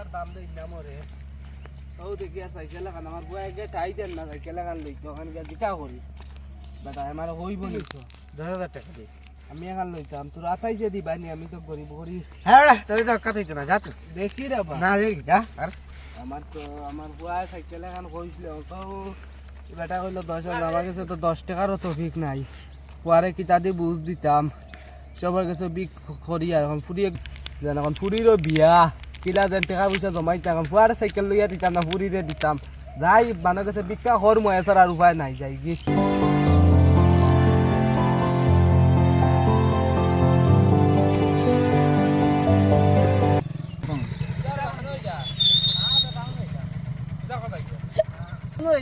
টাকার দাম লই না মরে ও দেখি সাইকেল লাগান আমার বউ আগে ঠাই দেন না সাইকেল লাগান লই তো ওখানে গিয়ে দিকা করি বেটা আমার হইব নি তো 10,000 টাকা দে। আমি এখন লইতাম তোর আতাই যে দিবানি আমি তো গরিব গরিব হ্যাঁ তাহলে দরকার হইতো না যা তুই। দেখি রে বা না দেখি যা আর আমার তো আমার বুয়া সাইকেল এখন কইছিল তো বেটা কইলো 10,000 আমার কাছে তো 10 টাকারও তো ঠিক নাই পরে কি তাদি বুঝ দিতাম সবার কাছে বিক করি আর এখন ফুরিয়ে যেন এখন ফুরিরও বিয়া কিলা যেন টাকা পয়সা জমাইতাম এখন ফুয়ারে সাইকেল লইয়া দিতাম না ফুরিরে দিতাম যাই মানুষ কাছে বিকা হর মই এছাড়া আর উপায় নাই যাই গিয়ে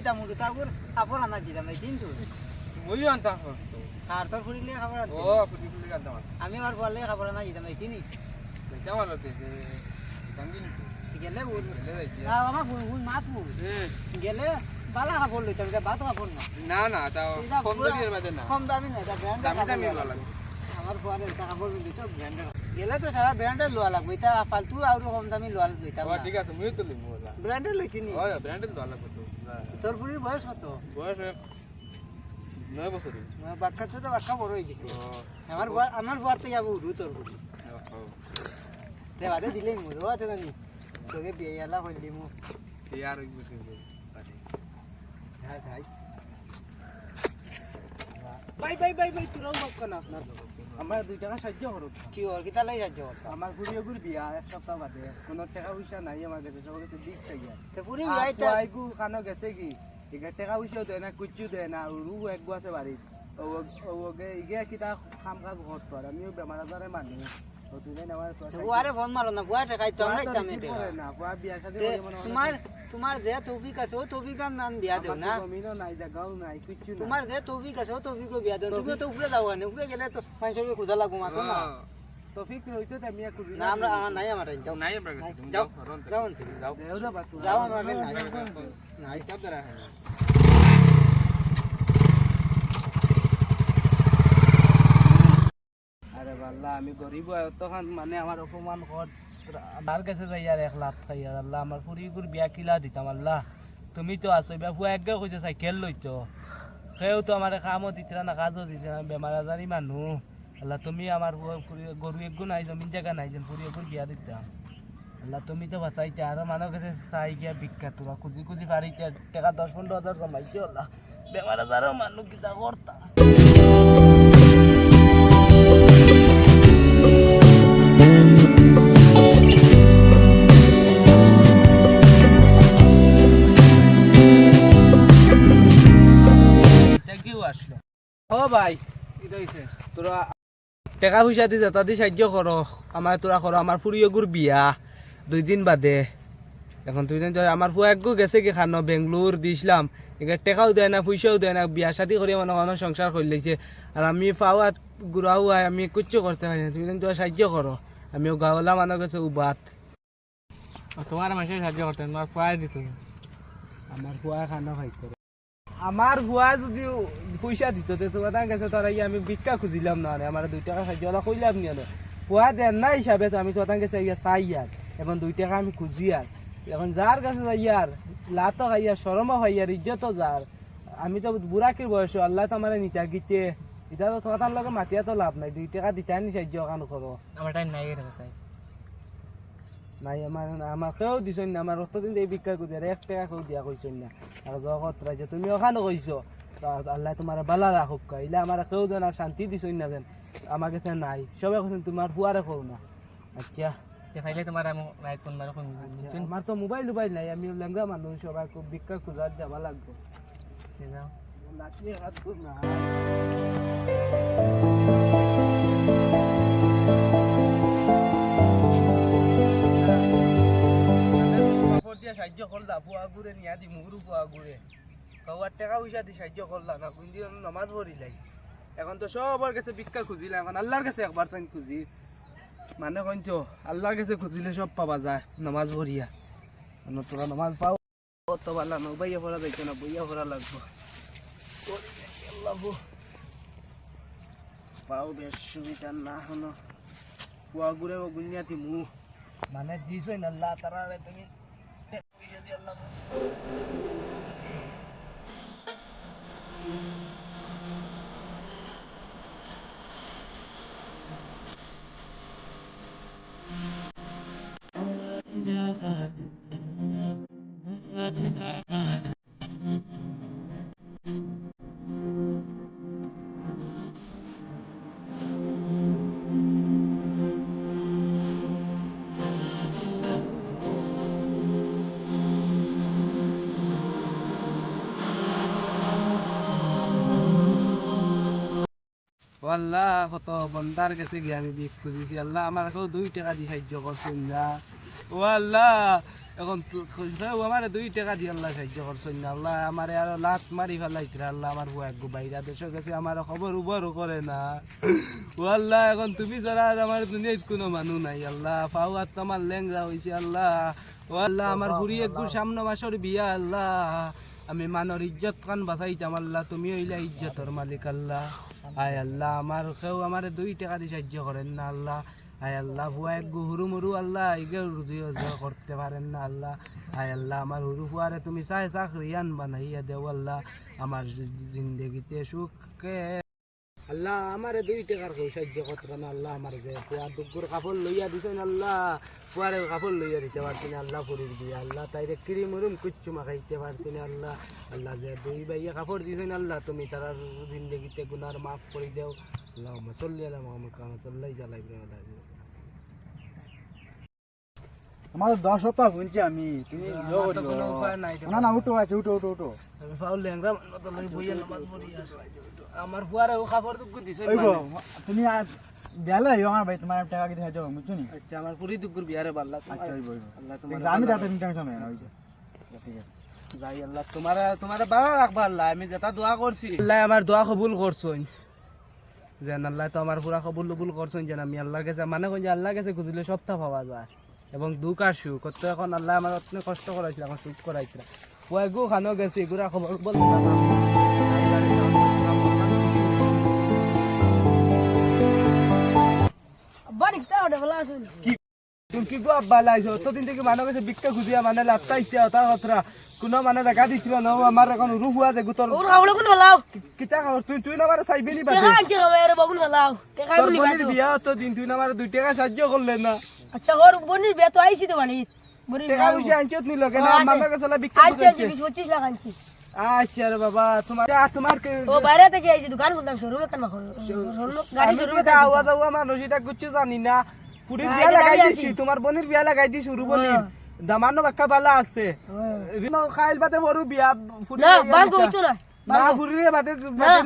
এটা মুড়ি তারপর আপর আনা দিলাম এই কিন্তু মই আনতাম আর তোর ফুরিলে খাবার ও ফুরি ফুরি আনতাম আমি আমার বললে খাবার আনা দিলাম এই কিনি কেমন হতে যে কাঙ্গিনি গেলে লে যাইছে আমার ফুল মাছ মুড় গেলে বালা খাবার লইতাম এটা ভাত খাবার না না না তাও কম দামি বাদে না কম দামি না এটা ব্র্যান্ড দামি দামি লাগে আমার পরে এটা খাবার দিত ব্র্যান্ডের গেলে তো সারা ব্র্যান্ডের লোয়া লাগবে এটা ফালতু আর কম দামি লোয়া লইতাম ও ঠিক আছে মই তো লিমু ওলা ব্র্যান্ডের লই কিনি ও ব্র্যান্ডের তো লাগবে তো তোর ফুরির বয়স কত বয়স 9 বছর বাক্কা তো বাক্কা বড় হয়ে গেছে আমার বুয়াতে যাবো উড়ু তোর ফুরি তে বাদে দিলেই মুড়ো আছে না তোকে বিয়ে এলা হইলি মু ইয়ার হইব কিন্তু হ্যাঁ ভাই বাই বাই বাই বাই তোরাও বাপ কেন আপনার আমার 2 টাকা সাহায্য করো কি ওর কিতা লাই রাজ্য করতা আমার গুড়িয়ে বিয়া এক সপ্তাহ বাদে কোনো টাকা পয়সা নাই আমার কাছে সব কিছু দিক চাই তে পুরি বিয়াইতা আইগু খানো গেছে কি এগা টাকা পয়সাও দেয় না কুচু দেয় না রু এক আছে বাড়ি ওকে ইগে কিতা খাম কাজ করতো আর আমিও বেমার আজারে মানি তো তুই না আমার বুয়ারে ফোন মারো না বুয়া টাকাই তো আমরা ইতাম এটা না বুয়া বিয়া সাথে তোমার যে তৌফিক আছে ও তৌফিক মান বিয়া দেও না জমিনও নাই জায়গাও নাই কিচ্ছু না তোমার যে তৌফিক আছে ও তৌফিক বিয়া দেও তুমি তো উপরে যাও না উপরে গেলে তো মানুষের খোঁজা লাগবো মাত্র না তৌফিক হইতো আমি এক না আমরা আমার নাই আমার যাও নাই আমরা যাও যাও যাও দেউরা বাতু যাও আমার নাই নাই সব দরা আরে আল্লাহ আমি গরিব তখন মানে আমার অপমান কর তার কাছে যাই আর 1 লাখ খাই আর আল্লাহ আমার ফুরিগুর বিয়া কিলা দিতাম আল্লাহ তুমি তো আছো বা ফুয়া একগে কইছে সাইকেল লইতো সেও তো আমার কামও দিতে না কাজও দিতে না বেমার আজারি মানুহ আল্লাহ তুমি আমার গরু একগু নাই জমিন জায়গা নাই যেন ফুরিগুর বিয়া দিতাম আল্লাহ তুমি তো বাঁচাইতে আরো মানুষ কাছে চাই গিয়া ভিক্ষা তোরা খুঁজি খুঁজি বাড়িতে টাকা 10-15 হাজার জমাইছে আল্লাহ বেমার আজারও মানুষ কিতা করতাম ও ভাই তোরা টাকা পয়সা দি যেটা দি সাহায্য করো আমার তোরা করো আমার ফুরিয়গুর বিয়া 2 দিন বাদে এখন তুই আমার ফুয়াগু গেছে কি খানো বেঙ্গলোর দিছিলাম এখানে টাকাও দেয় না পয়সাও দেয় না বিয়া শাদি করে মনে কোনো সংসার করে লেছে আর আমি পাওয়া গুড়াও আমি কিচ্ছু করতে পারি না তুই তোরা সাহায্য করো আমিও গাওয়ালা মানুষ গেছে উবাত তোমার মানুষের সাহায্য করতেন তোমার ফুয়াই দিত আমার ফুয়া খানা খাইতে আমার ভুয়া যদি পয়সা দিত তোমার গেছে তোরা আমি ভিক্ষা খুঁজিলাম না আমার 2 টাকা সাহায্য ওরা কইলাম নি ভুয়া দেন না হিসাবে তো আমি তোর কাছে চাই আর এখন 2 টাকা আমি খুঁজি আর এখন যার কাছে যাই আর লাতো খাই আর শরমও খাই আর ইজ্জতও যার আমি তো বুড়াকির বয়স আল্লাহ তো আমার নিতা গিতে এটা তো তোমার লগে মাতিয়া তো লাভ নাই 2 টাকা দিতে নি সাহায্য কান করো আমার টাইম নাই রে ভাই নাই আমাকেও দিছ না আমার অতদিন এই ভিক্ষা খুঁজি আর 1 টাকা কেউ দিয়া কইছ না আর জগৎ রাজ্য তুমি ওখানে কইছো আল্লাহ তোমার বালা রাখুক কইলে আমার কেউ যেন শান্তি দিছ না যেন আমার কাছে নাই সবাই কইছেন তোমার ফুয়ারে কও না আচ্ছা দেখাইলে তোমার রাইট কোন মারো কোন আমার তো মোবাইল নাই আমি লেঙ্গা মানুষ সবাই খুব ভিক্ষা খুঁজার যাওয়া লাগবে যাও লাঠি হাত খুব না সাহায্য করলা ফুয়া ঘুরে নিয়া দি মুগুরু ফুয়া ঘুরে খাওয়ার টাকা পয়সা দি সাহায্য করলা না কোন দিন নামাজ পড়িলাই এখন তো সবার কাছে ভিক্ষা খুঁজিলাম এখন আল্লাহর কাছে একবার চাই খুঁজি মানে কইছ আল্লাহর কাছে খুঁজিলে সব পাওয়া যায় নামাজ পড়িয়া তোরা নামাজ পাও কত ভালো না বাইয়া পড়া যাইতো না বইয়া পড়া লাগবো পাও বেশ সুবিধা না হনো ফুয়া ঘুরে গুনিয়াতি মু মানে দিছই না আল্লাহ তারা তুমি পয়সা দিয়ে আল্লাহ আল্লাহ কত বন্দার কাছে গিয়ে আমি বিষ খুঁজেছি আল্লাহ আমার কেউ 2 টাকা দিয়ে সাহায্য করছেন না ও আল্লাহ এখন আমার 2 টাকা দিয়ে আল্লাহ সাহায্য করছেন না আল্লাহ আমার আরো লাত মারি ফেলাইতে আল্লাহ আমার ভাগ্য বাইরা দেশের কাছে আমার খবর উবরও করে না ও আল্লাহ এখন তুমি ছাড়া আর আমার দুনিয়ায় কোনো মানুষ নাই আল্লাহ পাওয়ার তো আমার ল্যাংরা হয়েছে আল্লাহ ও আল্লাহ আমার ঘুরি একটু সামনে মাসের বিয়া আল্লাহ আমি মানর ইজ্জত কান বাঁচাইতাম আল্লাহ তুমি হইলা ইজ্জতর মালিক আল্লাহ আয় আল্লাহ আমার কেউ আমার 2 টাকা দিয়ে সাহায্য করেন না আল্লাহ আয় আল্লাহ ফুয়া এক হুরু মুরু আল্লাহ এগুলো রুজি করতে পারেন না আল্লাহ আয় আল্লাহ আমার হুরু ফুয়ারে তুমি চাই চাকরিয়ান বানাইয়া দেও আল্লাহ আমার জিন্দগিতে সুখে আল্লাহ আমার 2 টাকার কেউ সাহায্য করতে না আল্লাহ আমার যে ফুয়া দুপুর কাপড় লইয়া দিছেন আল্লাহ ফুয়ারে কাপড় লইয়া দিতে পারছি না আল্লাহ ফুরির দিয়ে আল্লাহ তাইরে কিরি মরুম কুচ্ছু মাখাইতে পারছি না আল্লাহ আল্লাহ যে 2 ভাইয়া কাপড় দিছেন আল্লাহ তুমি তার জিন্দগিতে গুনার মাফ করে দেও আল্লাহ সাল্লি আলা মুহাম্মদ কামা সাল্লাই জালাই আমার 10 সপ্তাহ শুনছি আমি তুমি কোনো উপায় নাই না না উঠো আছে উঠো উঠো উঠো আমি ফাউল ল্যাংরা মত লই বইয়া নামাজ পড়ি আমার ফুয়ারে ও কাপড় দুগ্গু দিছেন ওই গো তুমি বেলা আমার ভাই তোমার টাকা কি দেখাই যাও বুঝছো নি আচ্ছা আমার পুরি দুগ্গুর বিয়ারে বাল্লা আচ্ছা ওই বই আল্লাহ তোমার আমি দাদা টেনশন হয় না ওই ঠিক আছে যাই আল্লাহ তোমার ভালো রাখবা আল্লাহ আমি যেটা দোয়া করছি আল্লাহ আমার দোয়া কবুল করছুন যেন আল্লাহ তো আমার পুরা কবুল করছুন যেন আমি আল্লাহর কাছে মানে কোন যে আল্লাহর কাছে খুঁজলে সবটা পাওয়া যায় এবং দুঃখ আর সুখ তো এখন আল্লাহ আমার অত কষ্ট করাইছিল এখন সুখ করাইছিল ওই গো খানো গেছি গুড়া খবর বল তুমি কি গো আব্বা লাইছো অতদিন থেকে মানুষ কাছে ভিক্ষা খুঁজিয়া মানে লাত্তা ইচ্ছা তার কথা কোনো মানে দেখা দিছিল না আমার এখন রূপ হওয়া যায় গুতর কিতা খাবার তুই না মানে চাইবি নি বাদে তোর বোনের বিয়া তো দিন তুই না মানে 2 টাকা সাহায্য করলে না আচ্ছা ওর বোনের বিয়া তো আইছি তো বাড়ি বোনের টাকা পয়সা আনছত নি লগে না আমার কাছে ভিক্ষা আচ্ছা খুঁজছে 20-25 লাখ আনছি আচ্ছা রে বাবা তোমার ও বাইরে থেকে আইছি দোকান খুলতাম শোরুমে কেন শোরুম গাড়ি শোরুমে আওয়াজ আওয়া মানুষ এটা কিছু জানি না পুরি বিয়া লাগাই দিছি তোমার বোনের বিয়া লাগাই দিছি শুরু বোনের দামানো বাক্কা বালা আছে খাইল বাদে বড় বিয়া ফুরি না বাঙ্গো হইতো না না ফুরি বাদে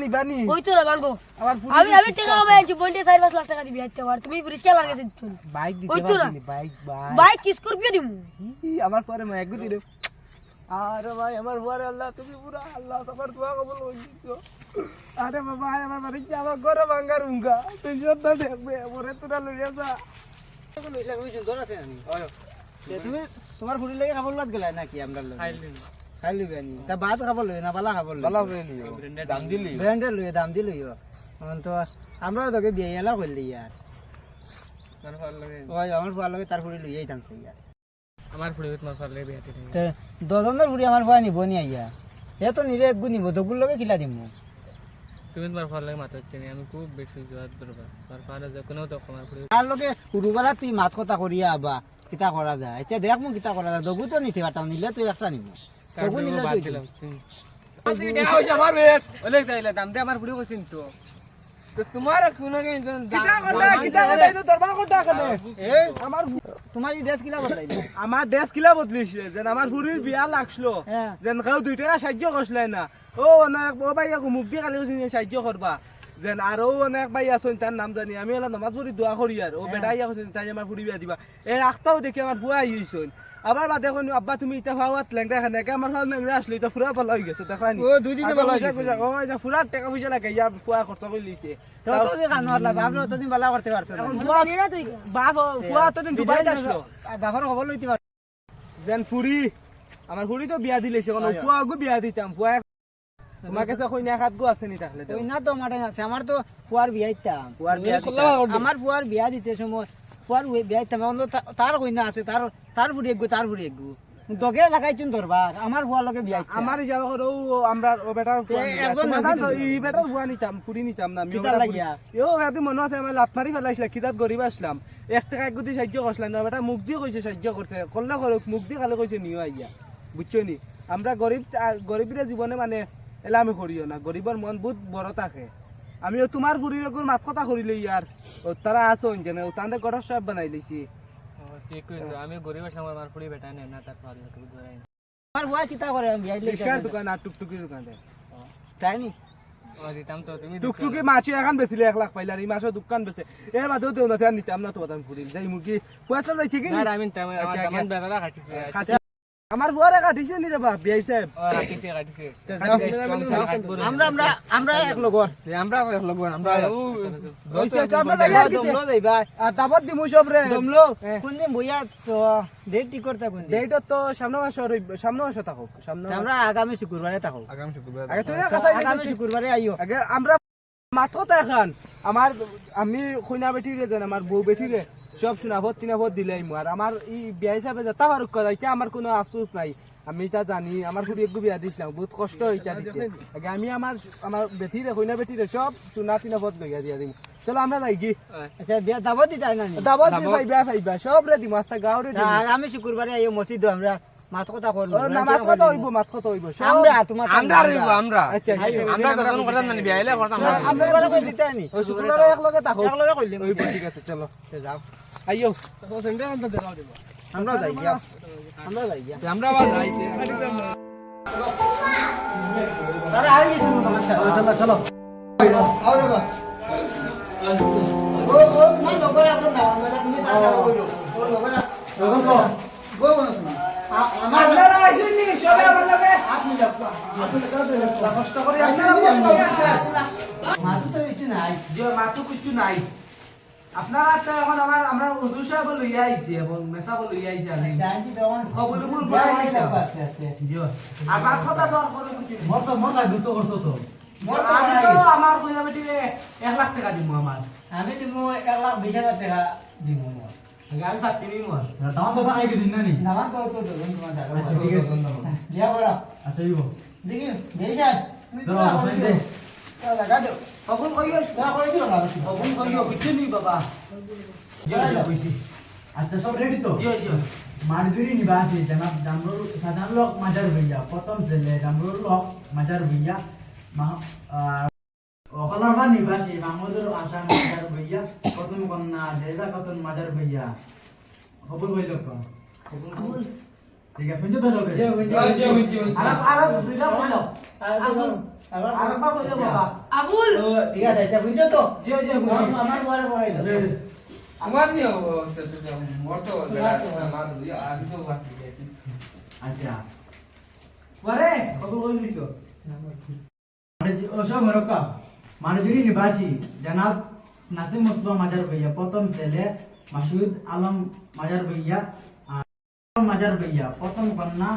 নিবানি হইতো না বাঙ্গো আমার ফুরি আমি টাকা কামাই আনছি বোনটে 4-5 লাখ টাকা দিবি আইতে পার তুমি পুলিশকে লাগাইছ দিছো বাইক দিতে হইতো না পারছিনি বাইক বাইক কি স্করপিও দিমু আমার পরে মাইক দিলে আরে ভাই আমার পরে আল্লাহ তুমি পুরা আল্লাহ তোমার দোয়া কবুল হইছো আরে বাবা আমার বাড়ি আমার ঘরে ভাঙার উঙ্গা তুই সব দেখবে ওরে তোরা লইয়া যা তুমি তোমার ফুরি লাগে খাবার লাগ গেলা নাকি আমরা খাই লইবে নি তা ভাত খাবার লই না বালা খাবার লই দাম দিলি ব্র্যান্ডের লই দাম দি লইও তো আমরা তোকে বিয়ে এলা কইলি ইয়ার ওই আমার ফুয়ার লগে তার ফুরি লইয়াই দাম ইয়ার আমার ফুরি তোমার ফালে বিয়াতে তে দজনের ফুরি আমার ফুয়া নিব নি আইয়া এ তো নিলে এক গু নিব দগুর লগে কিলা দিমু তুমি তোমার ফালে মাথা হচ্ছে আমি খুব বেশি জোয়াত করবা তোমার ফালে যে কোনো তো তোমার ফুরি তার লগে উড়ুবালা তুই মাত কথা করিয়া আবা কিতা করা যায় এতিয়া দেখ মু কিতা করা যায় দগু তো নিতে পারতাম নিলে তুই একটা নিব দগু নিলে তুই দিলাম তুই দেয়া হইছে আমার বেশ ওলে তাইলে দাম দে আমার ফুরি কইছিন তো তোমার কোনো কিতা কথা তো দরবার করতে কেন এই আমার তোমার এই ড্রেস কিলা বদলাই আমার ড্রেস কিলা বদলিছে যেন আমার ফুরির বিয়া লাগলো হ্যাঁ যেন কেউ 2 টাকা সাহায্য করছিল না ও অনেক ও ভাই মুখ দিয়ে কালি সাহায্য করবা যেন আরো অনেক ভাই আছেন তার নাম জানি আমি হলো নামাজ পড়ি দোয়া করি আর ও বেটা ইয়া কইছেন তাই আমার ফুরি বিয়া দিবা এই রাস্তাও দেখি আমার বুয়া আইছন আবার বাদে কোন আব্বা তুমি ইটা ফাওয়াত লেংটা খানে কে আমার ফাওয়াত লেংরা আসলো ইটা ফুরা পালা হই গেছে দেখানি ও দুই দিনে ভালো হইছে ও এটা ফুরা টাকা পয়সা লাগে ইয়া ফুয়া খরচ করে লিছে তো যে কান মারলা বাবলো তো দিন ভালো করতে পারছ না ফুয়া নি না তুই বাপ ফুয়া তো দিন দুবাই আসলো বাবার খবর লইতে পার যেন ফুরি আমার ফুরি তো বিয়া দিলেছে কোন ফুয়া গো বিয়া দিতাম ফুয়া তোমার কাছে কইনা খাত গো আছে নি তাহলে ওই না তো মাঠে আছে আমার তো ফুয়ার বিয়া দিতাম ফুয়ার বিয়া আমার ফুয়ার বিয়া দিতে সময় ফুয়ার বিয়াই তেমন তার কইনা আছে তার ফুড়ি একগু তার ফুড়ি একগু দগে লাগাইছুন ধরবার আমার ফুয়ার লগে বিয়াই আমার হিসাবে করো আমরা ও বেটার একজন এই বেটার হুয়া নিতাম ফুড়ি নিতাম না আমি কিতার লাগিয়া এও এত মনে আছে আমার লাত মারি ফেলাইছিল কিতাত গরিব আসলাম 1 টাকা একগুতি সাহায্য করছিলাম না বেটা মুখ দিয়ে কইছে সাহায্য করছে করলে করুক মুখ দিয়ে খালে কইছে নিও আইয়া বুঝছো নি আমরা গরিবের জীবনে মানে এলা আমি করিও না গরিবের মন বহুত বড় থাকে আমিও তোমার ফুরির মাত কথা করিলে ইয়ার ও তারা আছো জানে ও তাদের গড় সব বানাই লইছি ঠিক কইছো আমি গরিব আসলাম আমার পুরি বেটা নেই না তার পারলে তো ধরাই আমার ফুয়া চিতা করে বিয়াই লই রিক্সার দোকান আর টুকটুকি দোকান দেয় তাই নি ও দিতাম তো তুমি টুকটুকি মাছি এখন বেচিলে 1 লাখ পাইলে আর এই মাসে দোকান বেচে এর বাদেও দেও না নিতাম না তো আমি ফুরি যাই মুরগি পয়সা যাইছে কি না আমি আমার আচ্ছা, দামান বেলা কাটিছে আমার বুয়ারে কাটিছে নি রে বাপ বিয়াই সাহেব ও কাটিছে আমরা আমরা আমরা এক লগর আমরা লগব আমরা ও হইছে আমরা যাইয়া দমলো যাইবা আর দাবত দিমু সব রে দমলো কোন দিন বইয়া তো ডেট টি করতে কোন দিন ডেট তো সামনে মাসে থাকুক সামনে আমরা আগামী শুক্রবারে থাকো আগামী শুক্রবার আগে তুই না কথা আগামী শুক্রবারে আইও আগে আমরা মাথা তো এখন আমি খুনা বেটি রে যেন আমার বউ বেটি রে সব শোনাবো তিনাবো দিলাই আর আমার এই বিয়া হিসাবে যেতে পারুক করাইতে আমার কোনো আফসোস নাই আমি তা জানি আমার খুব একটু বিয়া দিছিলাম বহুত কষ্ট হইতা দিতে আগে আমি আমার বেটি রে খুনা বেটি রে সব সোনা তিনাবো লইয়া দিয়া দিম চলো আমরা যাই কি আচ্ছা বিয়া দাবত দিতে না নি দাবত দি পাইবা সব রে দিম আস্তা গাঁও রে দিম আগামী শুক্রবারে আইও মসজিদ আমরা মাত কথা করব না মাত কথা হইব সব আমরা তোমার আমরা রইব আমরা আচ্ছা আমরা যখন কথা মানে বিয়াইলে কথা আমরা বলে কই দিতে নি ওই শুক্রবারে এক লগে থাকো এক লগে কইলি ওই ঠিক আছে চলো যাও আইও তো সেন্ডে আনতে দেখাও দেব আমরা যাই গিয়া আমরা যাই গিয়া আমরা আবার যাইতে তারা আই গেছে আচ্ছা চলো চলো আও রে বা ও তোমার লগর আছে না আমরা তুমি তা যাবো কইলো ওর লগর গো না আমার আপনারা আইছেন নি সবাই আমার লগে আপনি যাও কষ্ট করে আপনারা মাতু তো কিছু নাই যে মাতু কিছু নাই আপনারা তো এখন আমরা হুজুর সাহেব লইয়া আইছি এবং মেসাব লইয়া আইছি আমি জানতি তখন খবরগুলো পাই নিতে আছে আছে জি আর বাত কথা তো আর কোনো কিছু নেই। মোর গুস্ত করছো তো আমি তো আমার কইলা বেটিরে 1 লাখ টাকা দিমু আমার আমি তুমি 1,20,000 টাকা দিব মোর আগে আমি ফাটি নিমু দাম তো ভাই কিছু না নি নামান তো তো দেন তোমার দাদা আচ্ছা ঠিক আছে দিয়া বড় আচ্ছা ইবো দেখি বেজা তুমি তো দাও, করে দে। দিও লাগা দাও কখন কইও না করে দিও না কখন কইও কিছু নি বাবা জি জি কইছি আচ্ছা সব রেডি তো জি জি মারদুরি নিবাসী জনাব ডামরুল সাধারণ লোক মাজার ভইয়া প্রথম ছেলে ডামরুল লোক মাজার ভইয়া অকলারবা নিবাসী মাহমুদুর আসান মাজার ভইয়া প্রথম কন্যা দেবা কতন মাজার ভইয়া কবুল হইল কো কবুল ঠিক আছে শুনছো তো সবে আর দুইটা কইলো আর বার কইলো বাবা আবুল ঠিক আছে এটা বুঝছো তো জি জি বুঝছি আমার বড় বড়াইলো আমার নিও মোর তো আমার আমি তো বাকি যাইছি আচ্ছা পরে কখন কইলিছো ওসব রকম মানজুরি নিবাসী জনাব নাসিম মুসবা মাজার ভইয়া প্রথম ছেলে মাসুদ আলম মাজার ভইয়া মাজার ভইয়া প্রথম কন্যা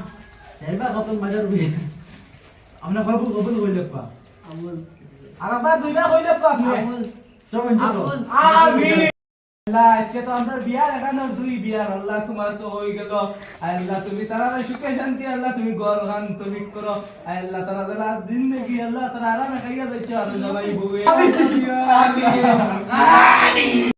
দেবা কতন মাজার ভইয়া আমরা কবুল কবুল হইল পা আবুল আর আবার দুইটা কইলো তো আপনি আবুল সব শুনছো তো আবুল আমিন আল্লাহ আজকে তো আমরা বিয়ার এখানে দুই বিয়ার আল্লাহ তোমার তো হয়ে গেল আল্লাহ তুমি তারা সুখে শান্তি আল্লাহ তুমি গর খান তুমি করো আল্লাহ তারা তারা দিন দেখি আল্লাহ তারা আরামে খাইয়া যাচ্ছে আর জামাই বউয়ে